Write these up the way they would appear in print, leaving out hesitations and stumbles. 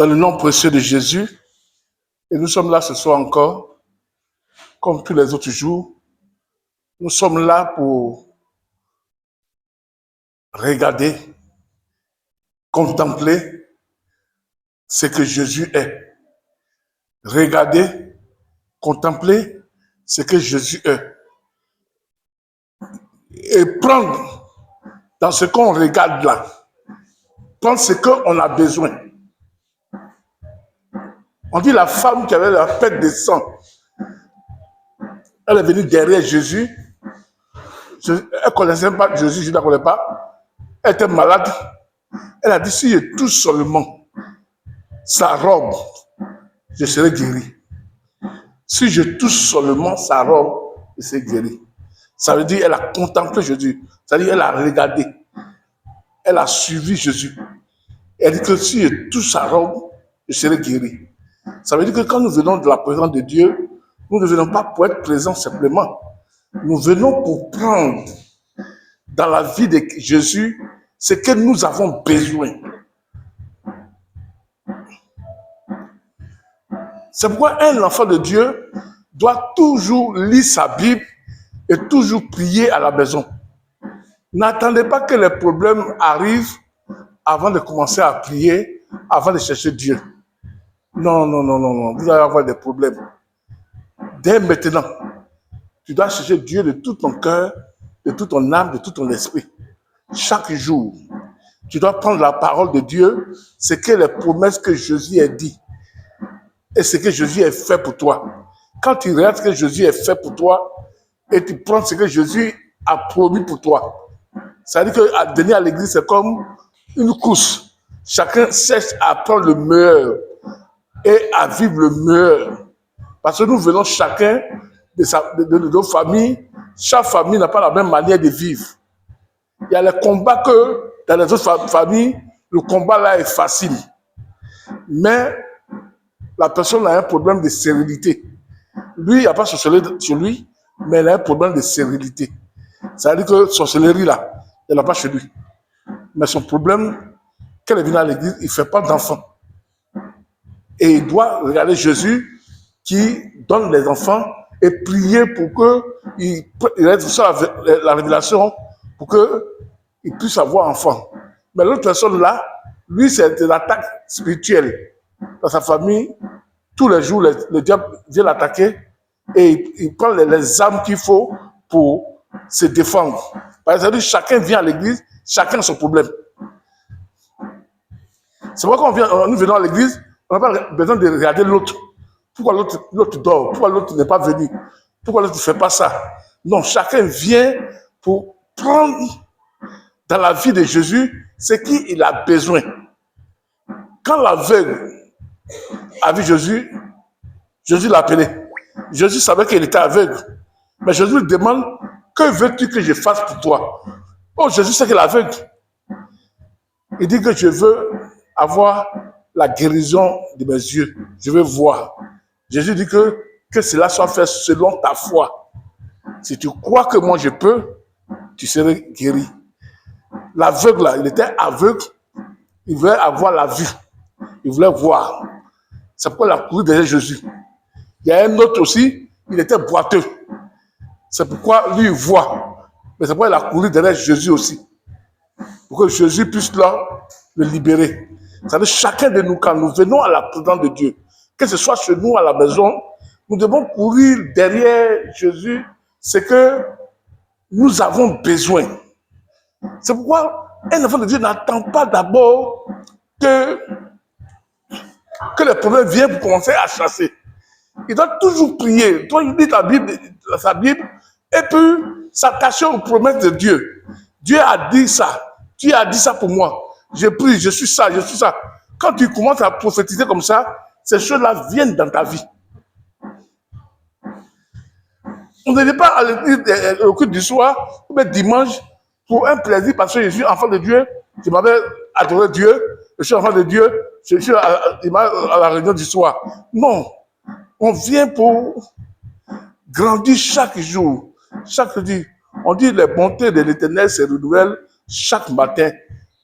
Dans le nom précieux de Jésus, et nous sommes là ce soir encore, comme tous les autres jours. Nous sommes là pour regarder, contempler ce que Jésus est. Regarder, contempler ce que Jésus est. Et prendre dans ce qu'on regarde là, prendre ce qu'on a besoin. On dit la femme qui avait la perte de sang, elle est venue derrière Jésus. Elle ne connaissait pas Jésus, je ne la connais pas. Elle était malade. Elle a dit, si je touche seulement sa robe, je serai guéri. Si je touche seulement sa robe, je serai guéri. Ça veut dire qu'elle a contemplé Jésus. Ça veut dire qu'elle a regardé. Elle a suivi Jésus. Elle dit que si je touche sa robe, je serai guéri. Ça veut dire que quand nous venons de la présence de Dieu, nous ne venons pas pour être présents simplement. Nous venons pour prendre dans la vie de Jésus ce que nous avons besoin. C'est pourquoi un enfant de Dieu doit toujours lire sa Bible et toujours prier à la maison. N'attendez pas que les problèmes arrivent avant de commencer à prier, avant de chercher Dieu. Non, non, non, non, non. Vous allez avoir des problèmes. Dès maintenant, tu dois chercher Dieu de tout ton cœur, de toute ton âme, de tout ton esprit. Chaque jour, tu dois prendre la parole de Dieu, ce que les promesses que Jésus a dit et ce que Jésus a fait pour toi. Quand tu regardes ce que Jésus a fait pour toi et tu prends ce que Jésus a promis pour toi, ça veut dire que venir à l'église, c'est comme une course. Chacun cherche à prendre le meilleur et à vivre le meilleur. Parce que nous venons chacun de nos familles. Chaque famille n'a pas la même manière de vivre. Il y a les combats que dans les autres familles, le combat là est facile. Mais la personne a un problème de sérénité. Lui, il n'y a pas de sorcellerie sur lui, mais il a un problème de sérénité. Ça veut dire que sorcellerie là, il n'a pas chez lui. Mais son problème, quand il vient à l'église, il ne fait pas d'enfant. Et il doit regarder Jésus qui donne les enfants et prier pour qu'il ait sur la révélation pour qu'il puisse avoir enfant. Mais l'autre personne là, lui, c'est de l'attaque spirituelle. Dans sa famille, tous les jours, le diable vient l'attaquer et il prend les armes qu'il faut pour se défendre. Par exemple, chacun vient à l'église, chacun a son problème. C'est pourquoi quand nous venons à l'église, on n'a pas besoin de regarder l'autre. Pourquoi l'autre dort? Pourquoi l'autre n'est pas venu? Pourquoi l'autre ne fait pas ça? Non, chacun vient pour prendre dans la vie de Jésus ce qu'il a besoin. Quand l'aveugle a vu Jésus, Jésus l'a appelé. Jésus savait qu'il était aveugle. Mais Jésus lui demande, que veux-tu que je fasse pour toi? Oh, Jésus sait qu'il est aveugle. Il dit que je veux avoir la guérison de mes yeux. Je veux voir. Jésus dit que cela soit fait selon ta foi. Si tu crois que moi je peux, tu serais guéri. L'aveugle là, il était aveugle. Il voulait avoir la vue. Il voulait voir. C'est pourquoi il a couru derrière Jésus. Il y a un autre aussi, il était boiteux. C'est pourquoi lui il voit. Mais c'est pourquoi il a couru derrière Jésus aussi. Pour que Jésus puisse là le libérer. Ça veut dire chacun de nous, quand nous venons à la présence de Dieu, que ce soit chez nous à la maison, nous devons courir derrière Jésus, c'est que nous avons besoin. C'est pourquoi un enfant de Dieu n'attend pas d'abord que les problèmes viennent pour commencer à chasser. Il doit toujours prier. Toi, il lit sa Bible, et puis s'attacher aux promesses de Dieu. Dieu a dit ça. Tu as dit ça pour moi. Je prie, je suis ça, je suis ça. Quand tu commences à prophétiser comme ça, ces choses-là viennent dans ta vie. On ne dit pas à l'église au culte du soir, ou bien dimanche, pour un plaisir, parce que je suis enfant de Dieu, je m'avais adoré Dieu, je suis enfant de Dieu, je suis à la réunion du soir. Non, on vient pour grandir chaque jour, chaque jour. On dit les bontés de l'Éternel se renouvellent chaque matin.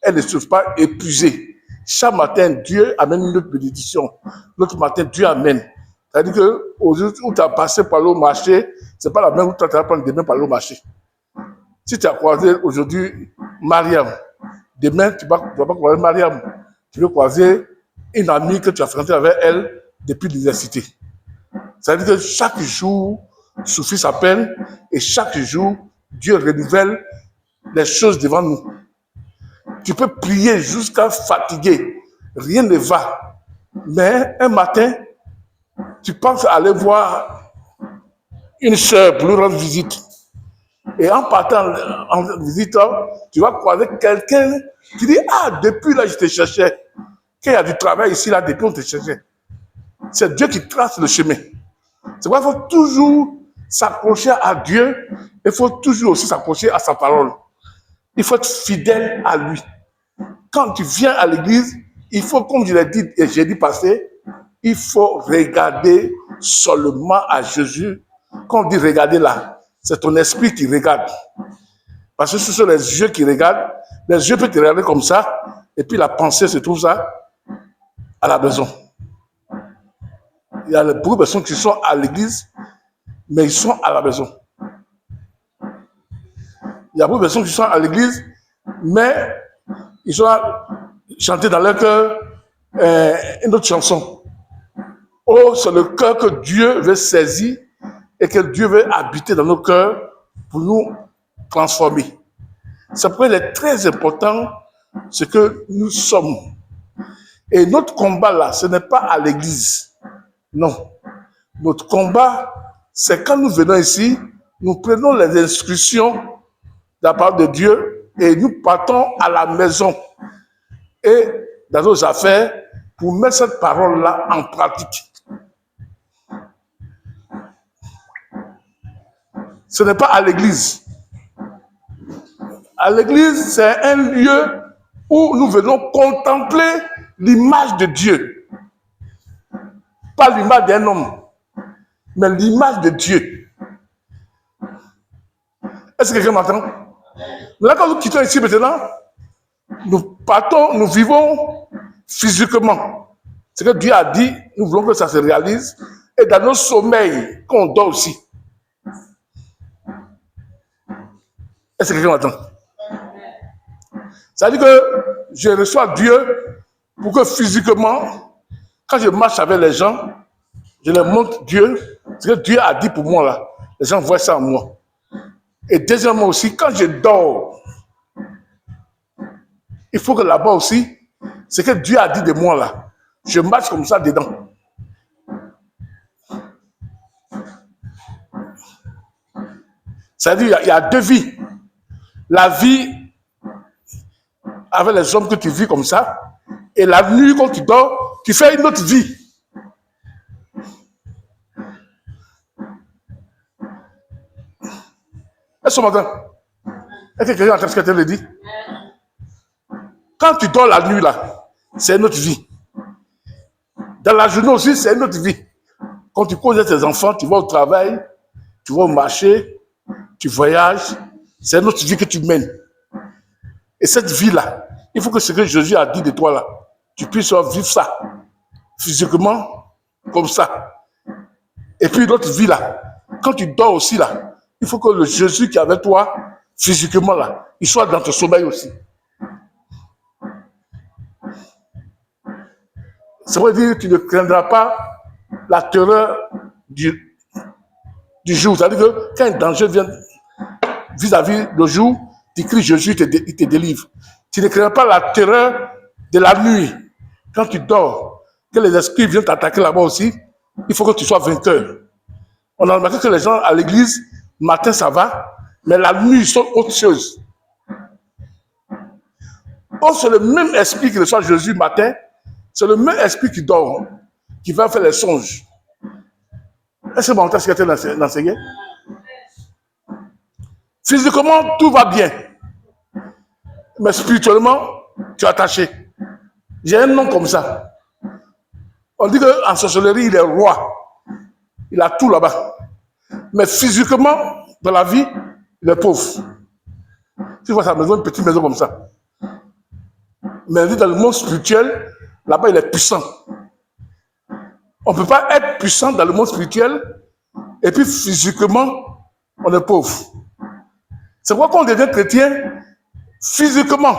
Elles ne sont pas épuisées. Chaque matin, Dieu amène une autre bénédiction. L'autre matin, Dieu amène. C'est-à-dire que aujourd'hui où tu as passé par le marché, ce n'est pas la même où tu vas prendre demain par le marché. Si tu as croisé aujourd'hui Mariam, demain tu ne vas pas croiser Mariam. Tu veux croiser une amie que tu as fréquentée avec elle depuis l'université. C'est-à-dire que chaque jour suffit sa peine et chaque jour, Dieu renouvelle les choses devant nous. Tu peux prier jusqu'à fatiguer. Rien ne va. Mais un matin, tu penses aller voir une soeur pour lui rendre visite. Et en partant en visite, tu vas croiser quelqu'un qui dit, ah, depuis là, je te cherchais. Qu'il y a du travail ici, là, depuis on te cherchait. C'est Dieu qui trace le chemin. C'est pourquoi il faut toujours s'accrocher à Dieu. Il faut toujours aussi s'accrocher à sa parole. Il faut être fidèle à lui. Quand tu viens à l'église, il faut, comme je l'ai dit et j'ai dit passé, il faut regarder seulement à Jésus. Quand on dit regarder là, c'est ton esprit qui regarde. Parce que ce sont les yeux qui regardent. Les yeux peuvent te regarder comme ça, et puis la pensée se trouve ça à la maison. Il y a beaucoup de personnes qui sont à l'église, mais ils sont à la maison. Il y a beaucoup de personnes qui sont à l'église, mais ils sont là, chanter dans leur cœur une autre chanson. Oh, c'est le cœur que Dieu veut saisir et que Dieu veut habiter dans nos cœurs pour nous transformer. C'est pourquoi il est très important ce que nous sommes. Et notre combat là, ce n'est pas à l'église. Non. Notre combat, c'est quand nous venons ici, nous prenons les instructions de la parole de Dieu et nous partons à la maison et dans nos affaires pour mettre cette parole-là en pratique. Ce n'est pas à l'église. À l'église, c'est un lieu où nous venons contempler l'image de Dieu. Pas l'image d'un homme, mais l'image de Dieu. Est-ce que quelqu'un m'entend? Là, quand nous quittons ici maintenant, nous partons, nous vivons physiquement. Ce que Dieu a dit, nous voulons que ça se réalise. Et dans nos sommeils, qu'on dort aussi. Est-ce que quelqu'un m'entend? Ça veut dire que je reçois Dieu pour que physiquement, quand je marche avec les gens, je leur montre Dieu, ce que Dieu a dit pour moi là. Les gens voient ça en moi. Et deuxièmement aussi, quand je dors, il faut que là-bas aussi, ce que Dieu a dit de moi là, je marche comme ça dedans. C'est-à-dire, il y a deux vies. La vie avec les hommes que tu vis comme ça, et la nuit quand tu dors, tu fais une autre vie. Est-ce que tu m'entends? Est-ce que quelqu'un entend ce que tu le dit? Quand tu dors la nuit là, c'est une autre vie. Dans la journée aussi, c'est une autre vie. Quand tu causes avec tes enfants, tu vas au travail, tu vas au marché, tu voyages, c'est une autre vie que tu mènes. Et cette vie-là, il faut que ce que Jésus a dit de toi là, tu puisses vivre ça physiquement comme ça. Et puis l'autre vie là, quand tu dors aussi là, il faut que le Jésus qui est avec toi physiquement là, il soit dans ton sommeil aussi. Ça veut dire que tu ne craindras pas la terreur du jour. C'est-à-dire que quand un danger vient vis-à-vis le jour, tu cries Jésus, il te délivre. Tu ne crains pas la terreur de la nuit. Quand tu dors, que les esprits viennent t'attaquer là-bas aussi, il faut que tu sois vainqueur. On a remarqué que les gens à l'église, le matin ça va, mais la nuit ils sont autre chose. Or, c'est le même esprit qui reçoit Jésus le matin, c'est le même esprit qui dort, qui va faire les songes. Est-ce que mon temps est d'enseigner? Physiquement, tout va bien. Mais spirituellement, tu es attaché. J'ai un nom comme ça. On dit qu'en sorcellerie, il est roi. Il a tout là-bas. Mais physiquement, dans la vie, il est pauvre. Tu vois sa maison, une petite maison comme ça. Mais dans le monde spirituel, là-bas, il est puissant. On ne peut pas être puissant dans le monde spirituel et puis physiquement, on est pauvre. C'est pourquoi quand on devient chrétien, physiquement,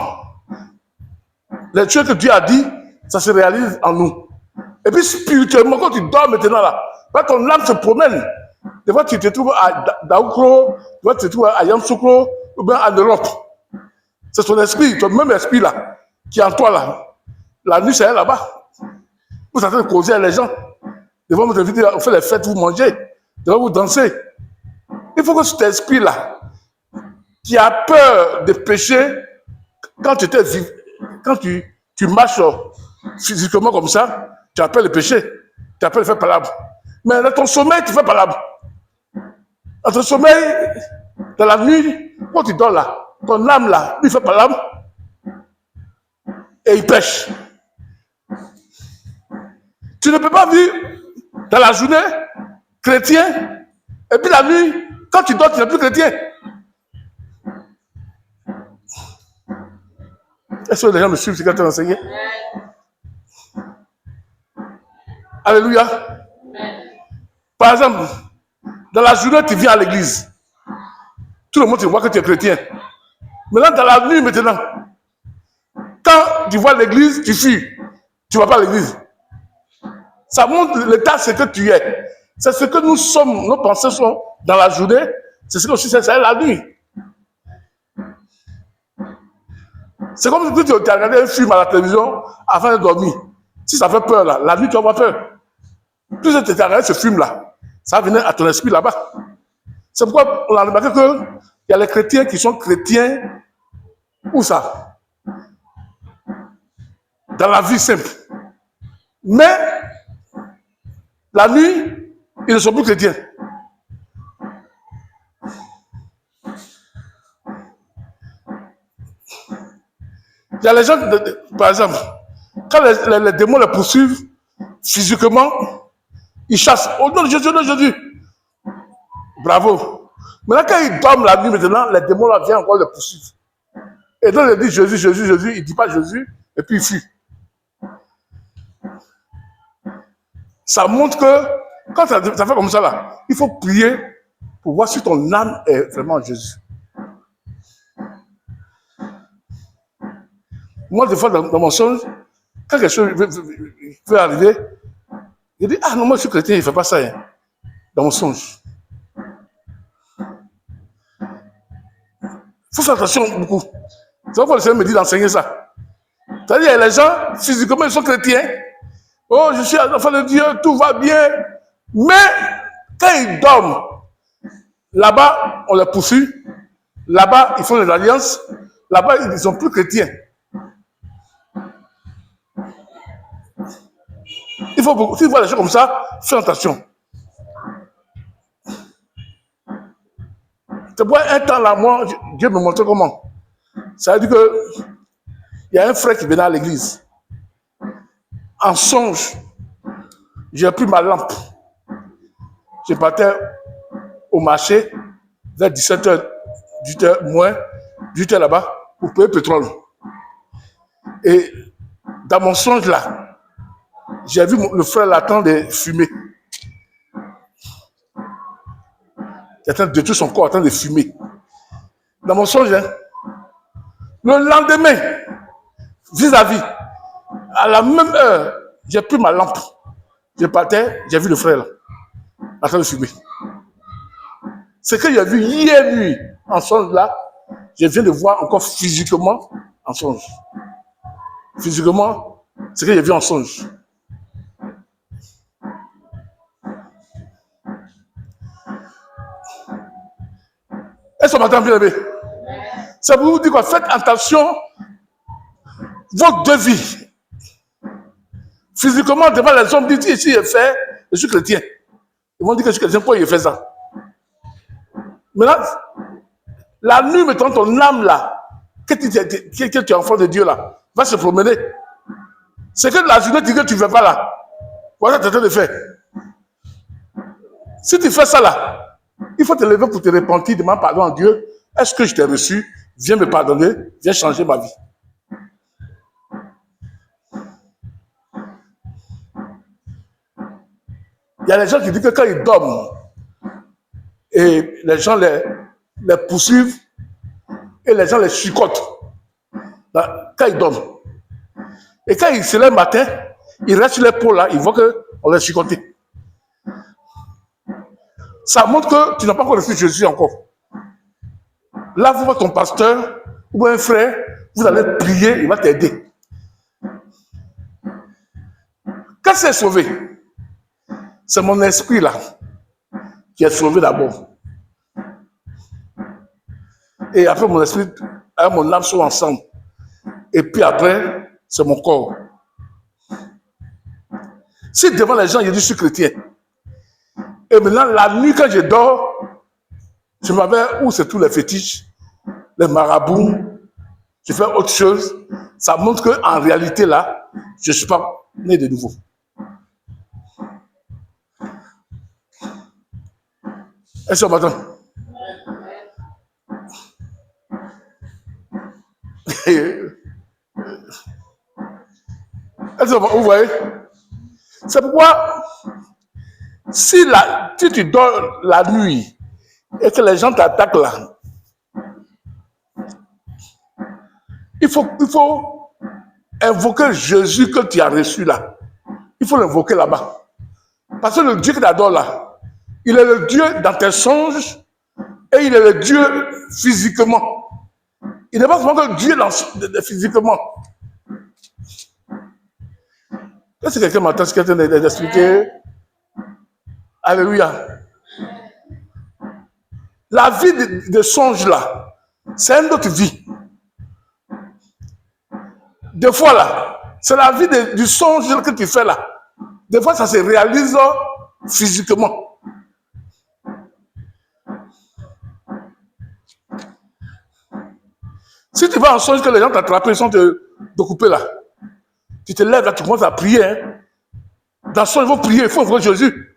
les choses que Dieu a dit, ça se réalise en nous. Et puis spirituellement, quand tu dors maintenant là, quand ton âme se promène, des fois tu te trouves à Daoukro, des fois tu te trouves à Yamoussoukro, ou bien en Europe. C'est ton esprit, ton même esprit là, qui est en toi là. La nuit, c'est là-bas. Vous êtes en train de causer à les gens. Des fois, vous invitez, vous faites les fêtes, vous mangez. Des fois, vous dansez. Il faut que cet esprit-là, qui a peur de pécher, quand tu marches physiquement comme ça, tu appelles le péché, tu appelles le faire palabre. Mais dans ton sommeil, tu fais palabre. Dans ton sommeil, dans la nuit, quand tu dors là, ton âme là, il fait palabre et il pêche. Tu ne peux pas vivre dans la journée chrétien et puis la nuit, quand tu dors, tu n'es plus chrétien. Est-ce que les gens me suivent, c'est quand tu as enseigné? Alléluia. Par exemple, dans la journée, tu viens à l'église. Tout le monde te voit que tu es chrétien. Maintenant, dans la nuit, maintenant, quand tu vois l'église, tu fuis. Tu ne vas pas à l'église. Ça montre l'état, ce que tu es. C'est ce que nous sommes, nos pensées sont dans la journée. C'est ce que aussi c'est la nuit. C'est comme si tu as regardé un film à la télévision avant de dormir. Si ça fait peur, là, la nuit, tu vas avoir peur. Plus tu as regardé ce film-là, ça va venir à ton esprit là-bas. C'est pourquoi on a remarqué qu'il y a les chrétiens qui sont chrétiens. Où ça? Dans la vie simple. Mais, la nuit, ils ne sont plus chrétiens. Il y a les gens, par exemple, quand les démons les poursuivent physiquement, ils chassent. Au nom de Jésus, au nom de Jésus. Bravo. Maintenant, quand ils dorment la nuit, maintenant, les démons là viennent encore les poursuivre. Et donc, ils disent Jésus, Jésus, Jésus. Il ne dit pas Jésus, et puis il fuit. Ça montre que, quand ça fait comme ça là, il faut prier pour voir si ton âme est vraiment Jésus. Moi, des fois, dans mon songe, quand quelque chose peut arriver, je dis, ah non, moi je suis chrétien, il ne fait pas ça, hein, dans mon songe. Il faut faire attention beaucoup. C'est pourquoi le Seigneur me dit d'enseigner ça. C'est-à-dire, les gens, physiquement, ils sont chrétiens. Oh, je suis un enfant de Dieu, tout va bien. Mais, quand ils dorment, là-bas, on les poursuit. Là-bas, ils font des alliances. Là-bas, ils ne sont plus chrétiens. Il faut beaucoup. Si vous voyez les choses comme ça, faites attention. C'est pour un temps là, moi, Dieu me montrait comment. Ça veut dire que il y a un frère qui venait à l'église. En songe, j'ai pris ma lampe. Je partais au marché vers 17h, 18h moins, 18h là-bas, pour payer le pétrole. Et dans mon songe là, j'ai vu le frère là en train de fumer. Il est en train de détruire son corps, en train de fumer. Dans mon songe, hein, le lendemain, vis-à-vis, à la même heure, j'ai pris ma lampe. Je partais, j'ai vu le frère là, en train de fumer. Ce que j'ai vu hier nuit en songe là, je viens de voir encore physiquement en songe. Physiquement, ce que j'ai vu en songe. Est-ce qu'on m'entend bien, aimé? Ça vous dit quoi? Faites attention, vos deux vies. Physiquement, devant les hommes, dites ici, je suis chrétien. Ils vont dire que je suis chrétien, pourquoi il fait ça? Maintenant, la nuit, mettons ton âme là, que tu es enfant de Dieu là, va se promener. C'est que la journée, tu dis que tu ne fais pas là. Voilà ce que tu es en train de faire. Si tu fais ça là, il faut te lever pour te repentir, demander pardon à Dieu. Est-ce que je t'ai reçu? Viens me pardonner, viens changer ma vie. Il y a des gens qui disent que quand ils dorment, et les gens les poursuivent, et les gens les chicotent quand ils dorment. Et quand ils se lèvent le matin, ils restent sur les pôles là, ils voient qu'on les chicote. Ça montre que tu n'as pas encore reçu Jésus encore. Là, vous voyez ton pasteur ou un frère, vous allez prier, il va t'aider. Quand c'est sauvé, c'est mon esprit là qui est sauvé d'abord. Et après, mon esprit et mon âme sont ensemble. Et puis après, c'est mon corps. Si devant les gens, je dis je suis chrétien, et maintenant, la nuit, quand je dors, je m'avais où c'est tous les fétiches, les marabouts, je fais autre chose. Ça montre qu'en réalité, là, je ne suis pas né de nouveau. Est-ce que maintenant? Est-ce que vous voyez? C'est pourquoi, si tu dors la nuit et que les gens t'attaquent là, il faut invoquer Jésus que tu as reçu là. Il faut l'invoquer là-bas. Parce que le Dieu que tu adores là, il est le Dieu dans tes songes et il est le Dieu physiquement. Il n'est pas seulement que Dieu physiquement. Est-ce que quelqu'un m'entend ce qu'il est en train d'expliquer? Alléluia. La vie de songe là, c'est une autre vie. Des fois là, c'est la vie du songe que tu fais là. Des fois, ça se réalise physiquement. Si tu vas en songe que les gens t'attrapent, ils sont te couper là. Tu te lèves là, tu commences à prier. Hein. Dans le songe, il faut prier, il faut voir Jésus.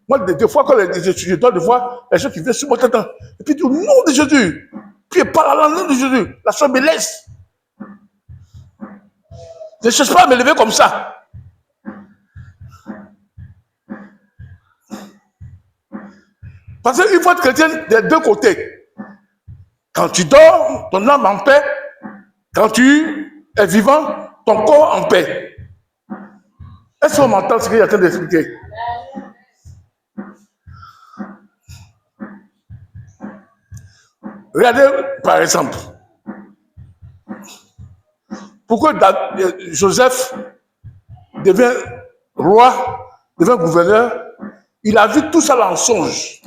Moi, des fois, quand je dois, des fois, les gens qui viennent sur mon tête, et puis au nom de Jésus, puis ils parlent à nom de Jésus, la soeur me laisse. Je ne cherche pas à me lever comme ça. Parce qu'il faut être chrétien des deux côtés. Quand tu dors, ton âme en paix. Quand tu es vivant, ton corps en paix. Est-ce qu'on m'entend ce qu'il est en train d'expliquer? Regardez, par exemple, pourquoi Joseph devient roi, devient gouverneur. Il a vu tout ça là en songe.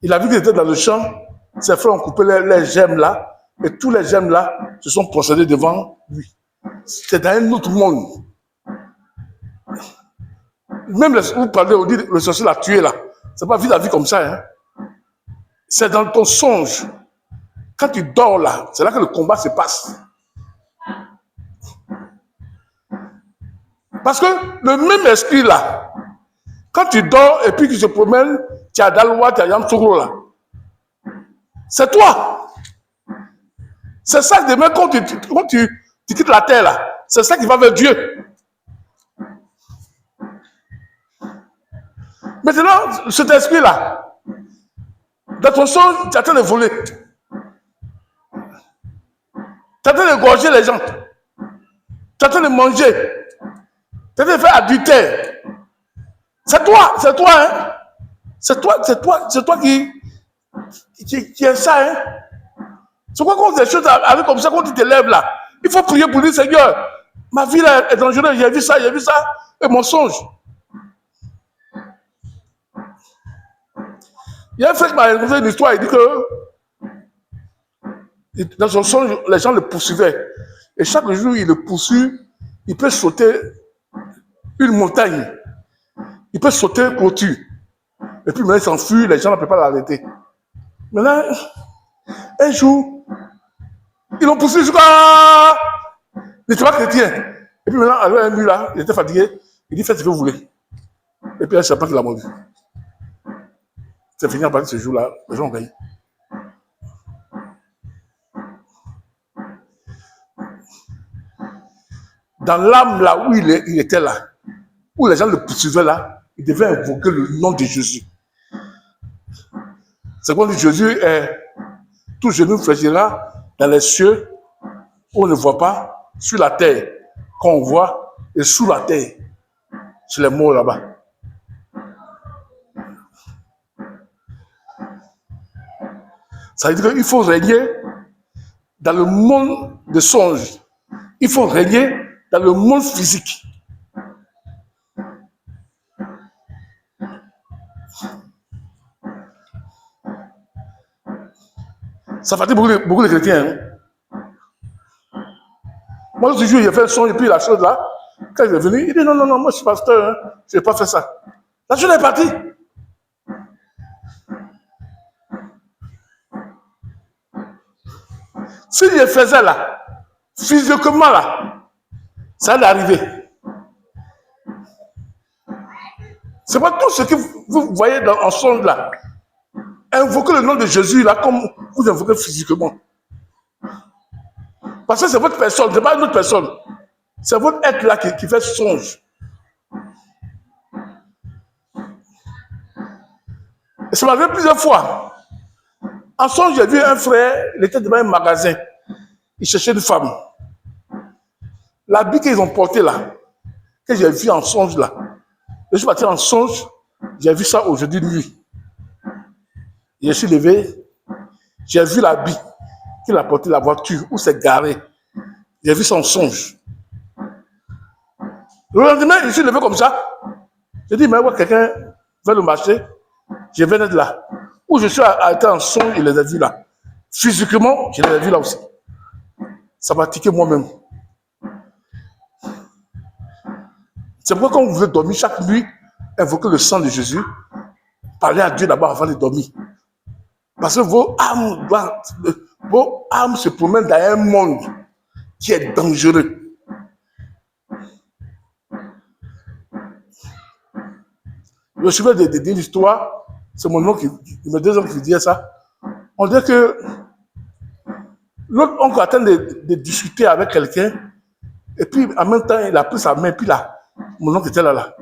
Il a vu qu'il était dans le champ, ses frères ont coupé les gemmes là, et tous les gemmes là se sont procédés devant lui. C'est dans un autre monde. Même vous parlez, on dit le sorcier l'a tué là. C'est pas la vie comme ça. Hein. C'est dans ton songe. Quand tu dors là, c'est là que le combat se passe. Parce que le même esprit là, quand tu dors et puis qu'il se promène, tu as Dalwa, tu as Yamtouro là. C'est toi. C'est ça que demain, quand tu quittes la terre là, c'est ça qui va vers Dieu. Maintenant, cet esprit là, dans ton songe, tu es en train de voler. Tu es en train de gorger les gens. Tu es en train de manger. Tu es en train de faire adultère. C'est toi, hein. C'est toi qui est ça, hein. C'est quoi quand des choses arrivent comme ça, quand tu te lèves là, il faut prier pour dire, Seigneur, ma vie là est dangereuse, j'ai vu ça, et mon songe. Il y a un frère qui m'a raconté une histoire, il dit que dans son songe, les gens le poursuivaient. Et chaque jour, il le poursuit, il peut sauter une montagne, il peut sauter une clôture. Et puis maintenant, il s'enfuit, les gens ne peuvent pas l'arrêter. Maintenant, un jour, ils l'ont poussé jusqu'à... Il n'était pas chrétien. Et puis maintenant, à un mur là, il était fatigué. Il dit, faites ce que vous voulez. Et puis un serpent qui l'a mordu. C'est fini à partir de ce jour-là, les gens ont gagné. Dans l'âme là où il était là, où les gens le poursuivaient là, il devait invoquer le nom de Jésus. C'est quand Jésus est tout genou fléchira dans les cieux, où on ne voit pas, sur la terre, qu'on voit, et sous la terre, sur les morts là-bas. Ça veut dire qu'il faut régner dans le monde des songes. Il faut régner dans le monde physique. Ça fatigue beaucoup de chrétiens. Hein? Moi, ce jour, j'ai fait un son et puis la chose là, quand il est venu, il dit non, moi je suis pasteur, hein, je n'ai pas fait ça. La chose est partie. Si je faisais là, physiquement là, ça allait arriver. C'est pas tout ce que vous voyez en songe là. Invoquez le nom de Jésus là comme vous invoquez physiquement. Parce que c'est votre personne, ce n'est pas une autre personne. C'est votre être là qui fait songe. Et ça m'arrive plusieurs fois. En songe, j'ai vu un frère, il était devant un magasin. Il cherchait une femme. L'habit qu'ils ont porté là, que j'ai vu en songe là. Je suis parti en songe, j'ai vu ça aujourd'hui nuit. Je suis levé, j'ai vu l'habit qu'il a porté la voiture, où c'est garé. J'ai vu son songe. Le lendemain, je suis levé comme ça. J'ai dit, mais ouais, quelqu'un va le marché. Je venais de là. Où je suis arrêté en songe, je les ai vus là. Physiquement, je les ai vus là aussi. Ça m'a tiqué moi-même. C'est pourquoi quand vous voulez dormir chaque nuit, invoquez le sang de Jésus. Parlez à Dieu d'abord avant de dormir. Parce que vos âmes se promènent dans un monde qui est dangereux. Je me souviens d'une histoire, c'est mon oncle, il me disait qui disait ça. On dirait que l'autre oncle attend de discuter avec quelqu'un, et puis en même temps, il a pris sa main, puis là, mon oncle était là.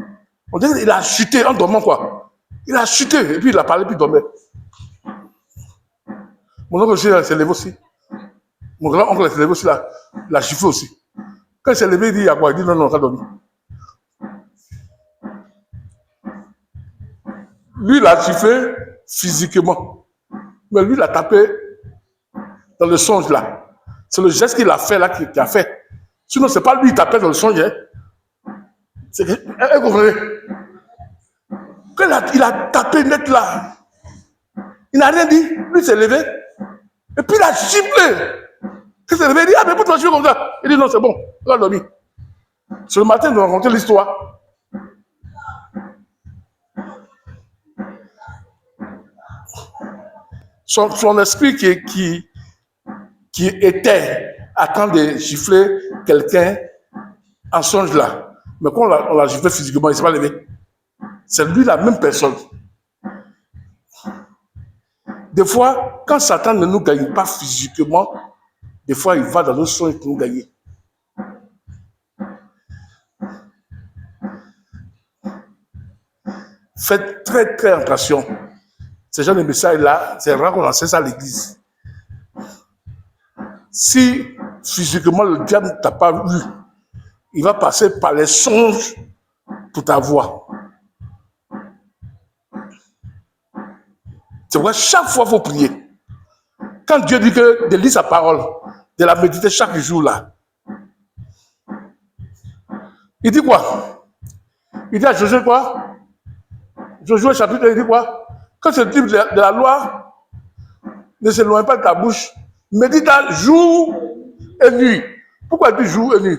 On dirait qu'il a chuté en dormant, quoi. Il a chuté, et puis il a parlé, puis il dormait. Mon oncle aussi s'est levé aussi. Mon grand oncle s'est levé aussi, là. Il a chiffré aussi. Quand il s'est levé, il dit, il y a quoi? Il dit, non, on va dormir. Lui, il a chiffré physiquement. Mais lui, il a tapé dans le songe, là. C'est le geste qu'il a fait, là, qui a fait. Sinon, ce n'est pas lui qui tapait dans le songe. Hein. C'est que, vous comprenez? Quand il a tapé net, là, il n'a rien dit. Lui, il s'est levé. Et puis, il a chiffré. Il s'est levé, il dit, ah, mais pourquoi tu fais comme ça? Il dit, non, c'est bon, on va dormir. C'est le matin, nous raconter l'histoire. Son esprit qui était à train de gifler quelqu'un en songe là. Mais quand on l'a giflé physiquement, il ne s'est pas levé. C'est lui la même personne. Des fois, quand Satan ne nous gagne pas physiquement, des fois il va dans nos songes pour nous gagner. Faites très très attention. Ce genre de message-là, c'est rare qu'on enseigne ça à l'église. Si physiquement le diable ne t'a pas eu, il va passer par les songes pour t'avoir. C'est pourquoi chaque fois il faut prier. Quand Dieu dit que de lire sa parole, de la méditer chaque jour là, il dit quoi? Il dit à Josué quoi? Josué chapitre 1, il dit quoi? Quand ce livre de la loi ne s'éloigne pas de ta bouche, médite jour et nuit. Pourquoi il dit jour et nuit?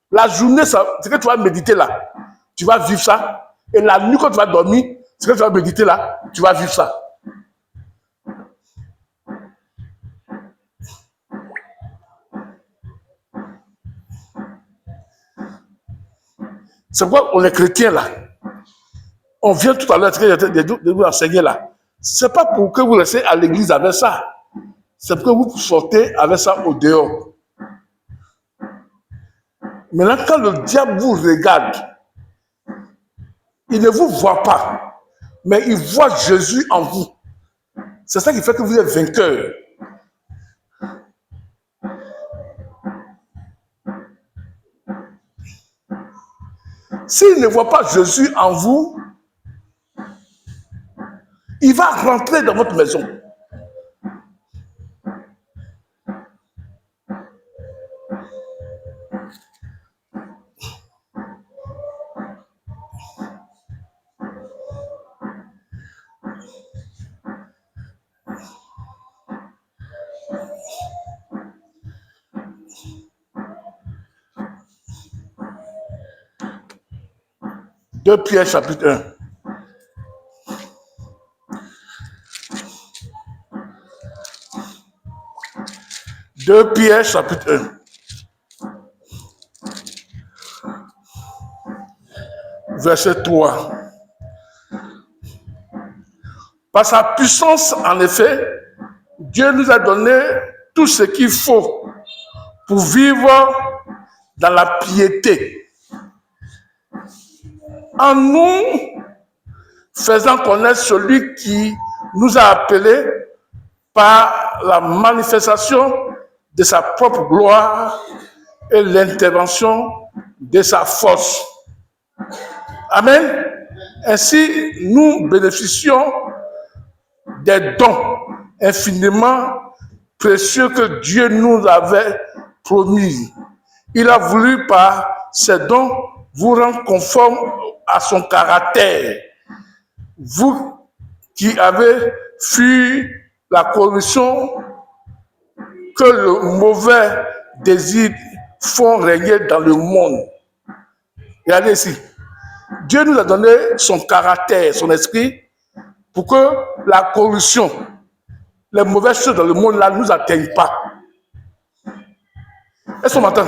La journée, c'est que tu vas méditer là. Tu vas vivre ça. Et la nuit, quand tu vas dormir, c'est que tu vas méditer là. Tu vas vivre ça. C'est pourquoi on est chrétiens là. On vient tout à l'heure de vous enseigner là. Ce n'est pas pour que vous restez à l'église avec ça. C'est pour que vous sortez avec ça au dehors. Maintenant, quand le diable vous regarde, Il ne vous voit pas, mais il voit Jésus en vous. C'est ça qui fait que vous êtes vainqueur. S'il ne voit pas Jésus en vous, il va rentrer dans votre maison. Deux Pierre chapitre 1. Deux Pierre chapitre 1. Verset 3. Par sa puissance, en effet, Dieu nous a donné tout ce qu'il faut pour vivre dans la piété. En nous faisant connaître celui qui nous a appelés par la manifestation de sa propre gloire et l'intervention de sa force. Amen. Ainsi, nous bénéficions des dons infiniment précieux que Dieu nous avait promis. Il a voulu par ces dons vous rendre conforme à son caractère. Vous qui avez fui la corruption que le mauvais désir font régner dans le monde. Regardez ici. Dieu nous a donné son caractère, son esprit, pour que la corruption, les mauvaises choses dans le monde là ne nous atteignent pas. Est-ce qu'on m'entend?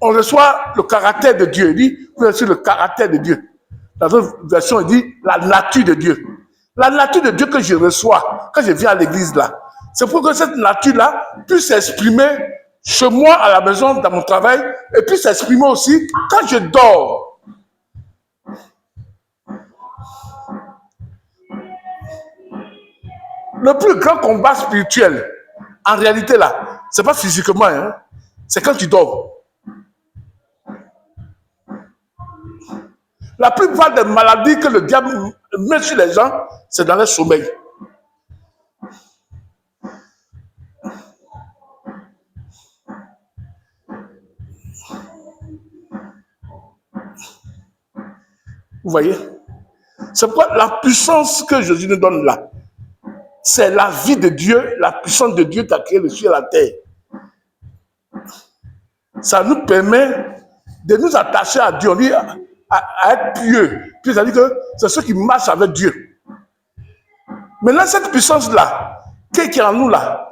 On reçoit le caractère de Dieu. Il dit, vous reçoit le caractère de Dieu. Dans d'autres versions, il dit la nature de Dieu. La nature de Dieu que je reçois quand je viens à l'église là, c'est pour que cette nature-là puisse s'exprimer chez moi, à la maison, dans mon travail, et puisse s'exprimer aussi quand je dors. Le plus grand combat spirituel, en réalité là, c'est pas physiquement, hein, c'est quand tu dors. La plupart des maladies que le diable met sur les gens, c'est dans le sommeil. Vous voyez? C'est pourquoi la puissance que Jésus nous donne là, c'est la vie de Dieu, la puissance de Dieu qui a créé le ciel et la terre. Ça nous permet de nous attacher à Dieu. On dit à être pieux. Puis ça dit que c'est ceux qui marchent avec Dieu. Maintenant, cette puissance-là, qui est en nous là,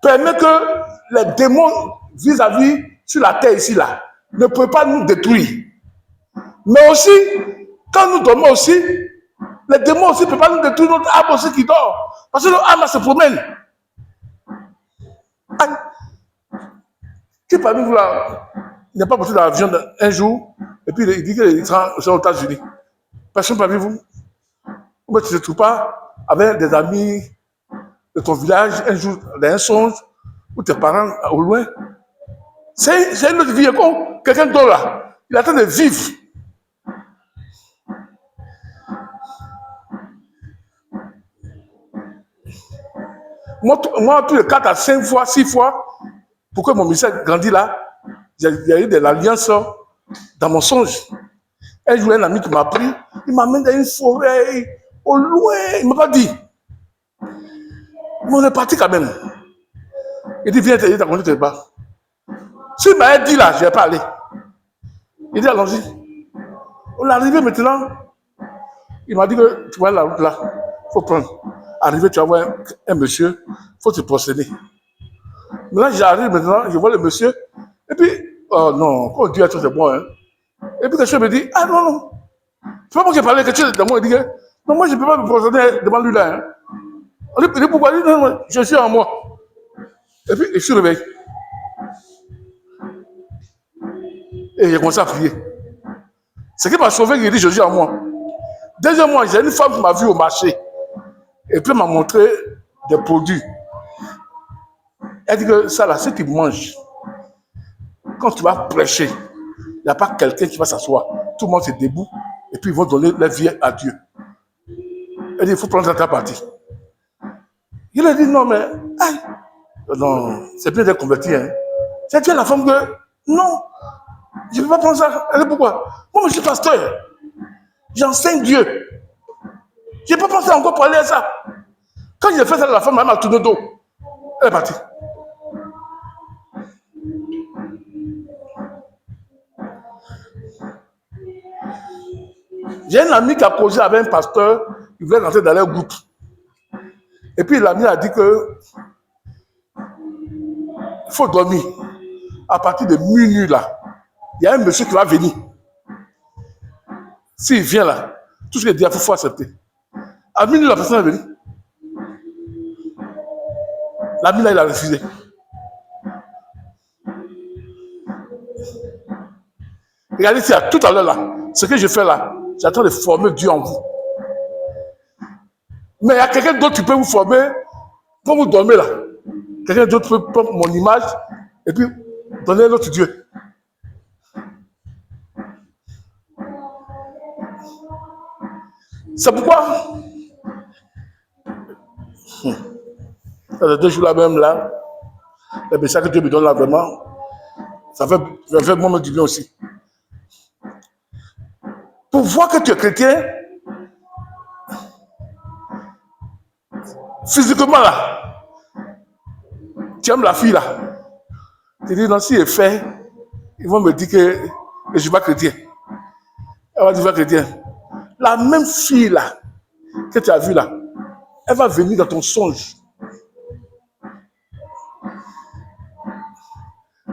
permet que les démons vis-à-vis sur la terre ici là, ne peuvent pas nous détruire. Mais aussi, quand nous dormons aussi, les démons aussi ne peuvent pas nous détruire notre âme aussi qui dort. Parce que notre âme se promène. Qui parmi vous là, il n'a pas porté dans l'avion un jour, et puis il dit qu'il sera aux États-Unis. Personne parmi vous. Ou bien tu ne te trouves pas avec des amis de ton village un jour, dans un songe, ou tes parents au loin. C'est une autre vie. Comme quelqu'un d'autre là, il est en train de vivre. Moi, tous les 4 à 5 fois, 6 fois, pour que mon ministère grandisse là, il y a eu de l'alliance dans mon songe. Un jour, un ami qui m'a pris, il m'amène dans une forêt, au loin, il ne m'a pas dit. Mais on est parti quand même. Il dit, viens, il t'a conduit tes bas. S'il m'avait dit là, je ne vais pas aller. Il dit, allons-y. On est arrivé maintenant. Il m'a dit que tu vois la route là, il faut prendre. Arrivé, tu vas voir un monsieur, il faut te procéder. Maintenant, j'arrive maintenant, je vois le monsieur, et puis, oh non, quand Dieu a tout, c'est bon, hein. Et puis, quelqu'un me dit, ah non, non, c'est pas moi qui ai parlé, quelqu'un de moi, il dit, non, moi, je ne peux pas me procéder devant lui là, hein. On dit, pourquoi? Il dit, non, non, je suis en moi. Et puis, je suis réveillé. Et j'ai commencé à prier. Ce qui m'a sauvé, il dit Jésus en moi. Deuxièmement, j'ai une femme qui m'a vu au marché. Et puis elle m'a montré des produits. Elle dit que ça là, ce qu'ils mangent, quand tu vas prêcher, il n'y a pas quelqu'un qui va s'asseoir. Tout le monde se debout et puis ils vont donner leur vie à Dieu. Elle dit, il faut prendre ta partie. Il a dit, non, mais, aïe, non, c'est bien d'être converti. Hein. C'est Dieu la femme que, non, je ne peux pas prendre ça. Elle dit, pourquoi? Moi, je suis pasteur. J'enseigne Dieu. Je n'ai pas pensé encore pour aller à ça. Quand j'ai fait ça, la femme m'a tourné le dos. Elle est partie. J'ai un ami qui a causé avec un pasteur, il voulait rentrer dans leur groupe. Et puis l'ami a dit que il faut dormir. À partir de minuit là, il y a un monsieur qui va venir. S'il vient là, tout ce qu'il dit, il faut accepter. À minuit, la personne est venue. L'ami là, il a refusé. Regardez, c'est à tout à l'heure là, ce que je fais là, j'attends de former Dieu en vous. Mais il y a quelqu'un d'autre qui peut vous former quand vous dormez là. Quelqu'un d'autre peut prendre mon image et puis donner l'autre Dieu. C'est pourquoi, les 2 jours là même là, les messages que Dieu me donne là vraiment, ça fait moi du bien aussi. Pour voir que tu es chrétien, physiquement là, tu aimes la fille là. Tu dis non, si elle fait, ils vont me dire que je ne suis pas chrétien. Elle va dire pas chrétien. La même fille là, que tu as vue là, elle va venir dans ton songe.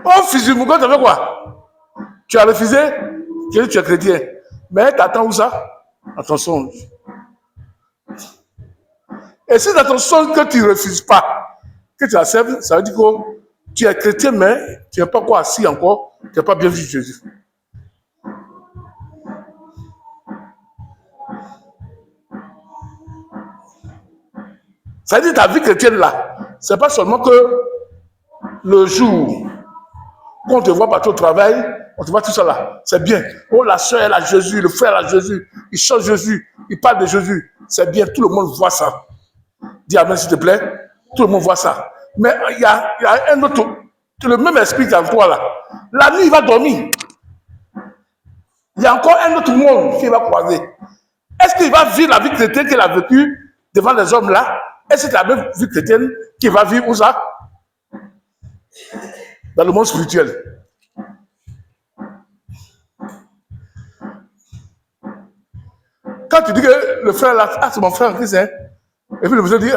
Oh, physiquement, tu as fait quoi? Tu as refusé, tu es chrétien. Mais elle t'attend où ça? Dans ton songe. Et si dans ton songe que tu ne refuses pas, que tu acceptes, ça veut dire que tu es chrétien, mais tu n'es pas quoi assis encore, tu n'as pas bien vu Jésus. Ça veut dire que ta vie chrétienne là, c'est pas seulement que le jour où on te voit partout au travail, on te voit tout ça là, c'est bien. Oh, la soeur elle a Jésus, le frère elle a Jésus, il chante Jésus, il parle de Jésus, c'est bien, tout le monde voit ça. Dis amen s'il te plaît, tout le monde voit ça. Mais il y a un autre, le même esprit qui est en toi là. La nuit il va dormir. Il y a encore un autre monde qui va croiser. Est-ce qu'il va vivre la vie chrétienne qu'il a vécue devant les hommes là? Est-ce que c'est la même vie chrétienne qu'il va vivre où ça? Dans le monde spirituel. Quand tu dis que le frère là, ah c'est mon frère en Christ, hein? Et puis le monsieur dit,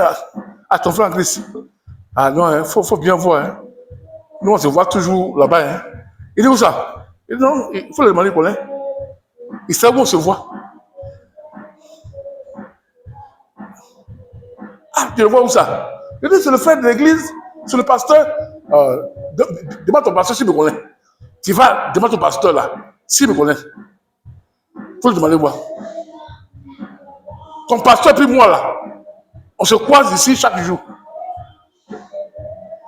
ah ton frère en Christ. Ah non, il faut bien voir. Hein? Nous on se voit toujours là-bas. Hein? Il dit où ça? Il dit non, il faut le demander pour lui. Il sait où on se voit. Ah, tu le vois où ça? Il dit c'est le frère de l'église, c'est le pasteur. Demande ton pasteur s'il me connaît. Tu vas, demande ton pasteur là, s'il me connaît. Il faut le demander moi. Ton pasteur puis moi là, on se croise ici chaque jour.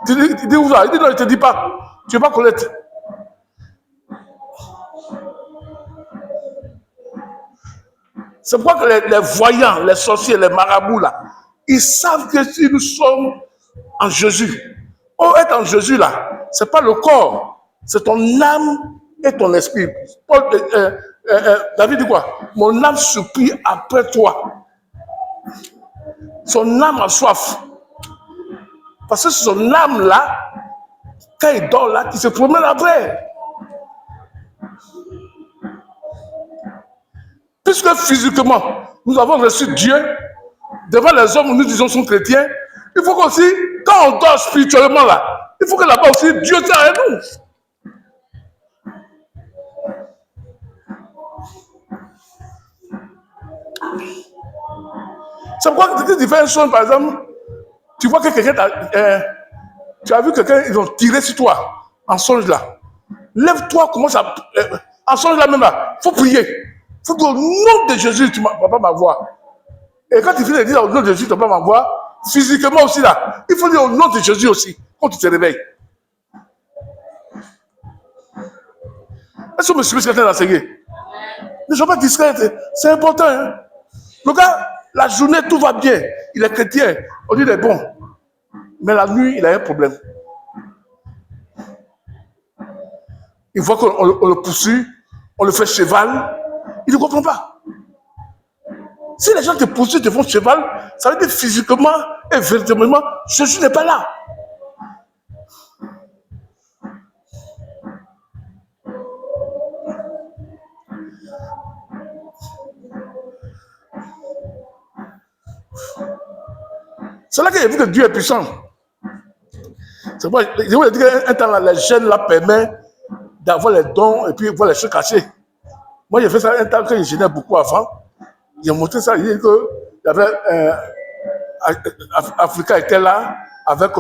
Tu dis où ça? Il dit non, il ne te dit pas. Tu ne veux pas connaître. C'est pourquoi que les voyants, les sorciers, les marabouts là, ils savent que si nous sommes en Jésus, oh, être en Jésus là, c'est pas le corps, c'est ton âme et ton esprit. David dit quoi? Mon âme supplie après toi. Son âme a soif. Parce que c'est son âme là, quand il dort là, qui se promène après. Puisque physiquement, nous avons reçu Dieu, devant les hommes où nous disons sont chrétiens, il faut qu'aussi, quand on dort spirituellement là, il faut que là-bas aussi, Dieu soit avec nous. C'est pourquoi tu fais un son, par exemple, tu vois que quelqu'un tu as vu quelqu'un, ils ont tiré sur toi, en songe là. Lève-toi, commence à. En songe là même là, il faut prier. Il faut dire au nom de Jésus, tu ne vas pas m'avoir. Et quand tu finis de dire au nom de Jésus, tu ne vas pas m'avoir, physiquement aussi là, il faut dire au nom de Jésus aussi, quand tu te réveilles. Est-ce que vous me suivez ce que je suis en train d'enseigner? Ne sois pas discret, c'est important. Hein? Le gars, la journée, tout va bien. Il est chrétien, on dit il est bon. Mais la nuit, il a un problème. Il voit qu'on le poursuit, on le fait cheval, il ne comprend pas. Si les gens te poursuivent, te font cheval, ça veut dire physiquement et véritablement, Jésus n'est pas là. C'est là qu'il a vu que Dieu est puissant. C'est pourquoi je vous ai dit qu'un temps, les jeunes là permet d'avoir les dons et puis voir les choses cachées. Moi, j'ai fait ça un temps que je gênais beaucoup avant. J'ai montré ça, il dit que il y avait Africa était là avec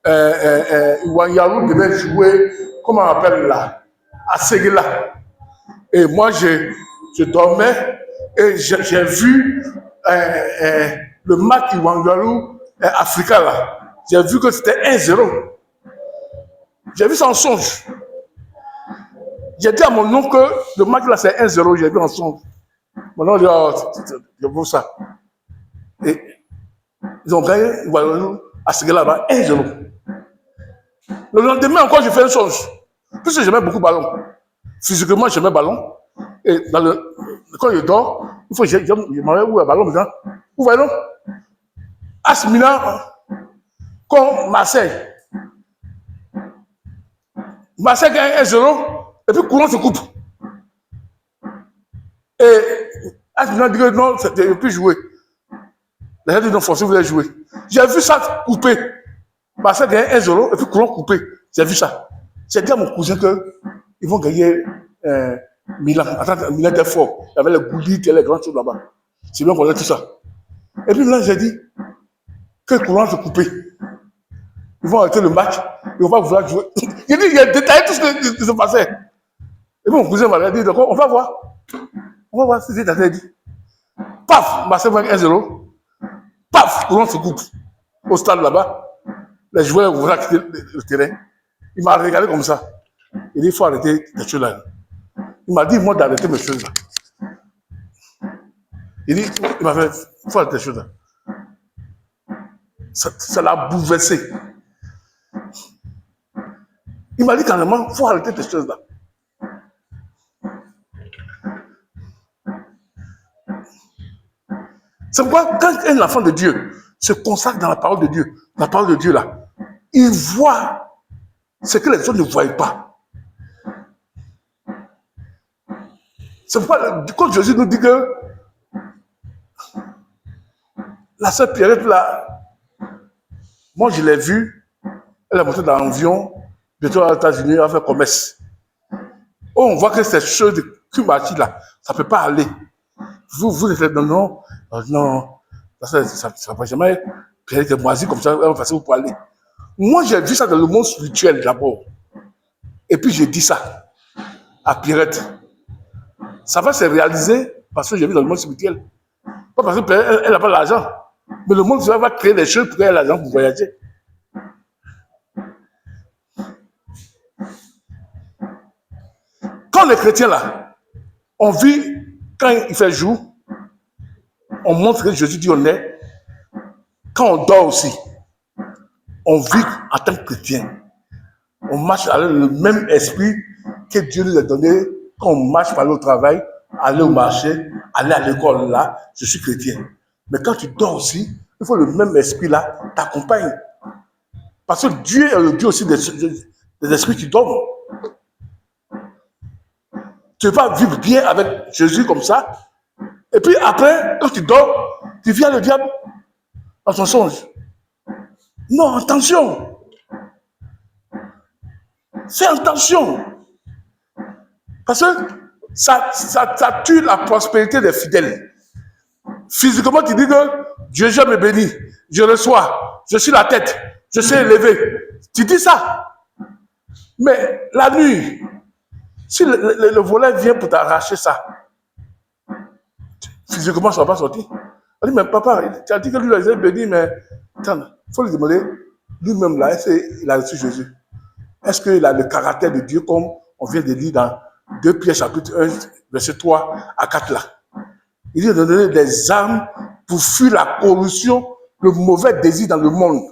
Iwanyaru devait jouer, comment on appelle là, à Seguela. Et moi, je dormais et j'ai vu le match Iwanyaru Africa là. J'ai vu que c'était 1-0. J'ai vu ça en songe. J'ai dit à mon oncle que le match là c'est 1-0, j'ai vu en songe. Mon oncle dit, oh, je vois ça. Et ils ont gagné à ce là-bas 1-0. Le lendemain encore, j'ai fait une chose. Puisque j'aimais beaucoup le ballon. Physiquement, j'aimais le ballon. Et quand je dors, il faut que je m'en où le ballon maintenant. Où va-t-on? AS Milan contre Marseille. Marseille gagne 1-0 et puis courant se coupe. Et AS Milan dit que non, je ne peux plus jouer. Les gens disent non, forcément, vous voulez jouer. J'ai vu ça couper. Marseille gagne 1-0 et puis courant coupé. J'ai vu ça. J'ai dit à mon cousin qu'ils vont gagner Milan. Attends, Milan était fort. Il y avait les Goulites et les grands choses là-bas. C'est bien qu'on ait tout ça. Et puis là, j'ai dit que le courant se coupé. Ils vont arrêter le match et on va vouloir jouer. J'ai dit, il a détaillé tout ce qui se passait. Et puis mon cousin m'a dit, d'accord, on va voir. On va voir ce que j'ai dit. Paf, Marseille gagne 1-0. Paf, le courant se coupe. Au stade là-bas. Les joueurs vont quitter le terrain. Il m'a regardé comme ça. Il dit, il faut arrêter les choses là. Il m'a dit, moi, d'arrêter mes choses là. Il dit, il m'a fait, il faut arrêter les choses là. Ça l'a bouleversé. Il m'a dit carrément, il faut arrêter ces choses là. C'est pourquoi quand un enfant de Dieu se consacre dans la parole de Dieu là, il voit ce que les autres ne voient pas. C'est pourquoi quand Jésus nous dit que la sœur Pierrette là, moi je l'ai vue, elle est montée dans l'avion, bientôt aux États-Unis, elle a fait commerce. Oh, on voit que ces choses de Kumati là, ça ne peut pas aller. Vous êtes non, ça ne va jamais. Pierrette est moisie comme ça, elle va passer pour aller. Moi, j'ai vu ça dans le monde spirituel d'abord. Et puis, j'ai dit ça à Pierrette. Ça va se réaliser parce que j'ai vu dans le monde spirituel. Pas parce qu'elle n'a pas l'argent. Mais le monde va créer des choses pour qu'elle ait l'argent pour voyager. Quand les chrétiens là, on vit, quand il fait jour, on montre que Jésus dit on est. Quand on dort aussi, on vit en tant que chrétien. On marche avec le même esprit que Dieu nous a donné quand on marche pour aller au travail, aller au marché, aller à l'école là, je suis chrétien. Mais quand tu dors aussi, il faut le même esprit là t'accompagne. Parce que Dieu est le Dieu aussi des esprits qui dorment. Tu vas vivre bien avec Jésus comme ça. Et puis après, quand tu dors, tu viens le diable dans ton songe. Non, attention. Fais attention. Parce que ça tue la prospérité des fidèles. Physiquement, tu dis que Dieu, je me bénis, je reçois, je suis la tête, je suis élevé. Tu dis ça. Mais la nuit, si le volet vient pour t'arracher ça, physiquement, ça ne va pas sortir. On dit, mais papa, tu as dit que lui, il a béni, mais attends, il faut lui demander, lui-même là, est-ce qu'il a reçu Jésus? Est-ce qu'il a le caractère de Dieu comme on vient de lire dans 2 Pierre chapitre 1, verset 3 à 4 là? Il dit de donner des armes pour fuir la corruption, le mauvais désir dans le monde.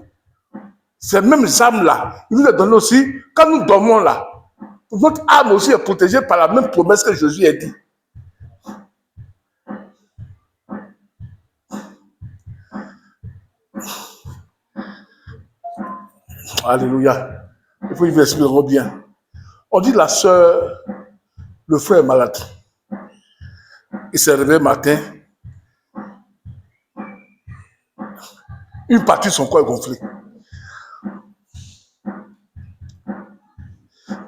Ces mêmes armes là, il nous les donne aussi quand nous dormons là. Notre âme aussi est protégée par la même promesse que Jésus a dit. Alléluia. Il faut y expliquer bien. On dit la soeur, le frère est malade. Il s'est réveillé matin. Une partie de son corps est gonflée.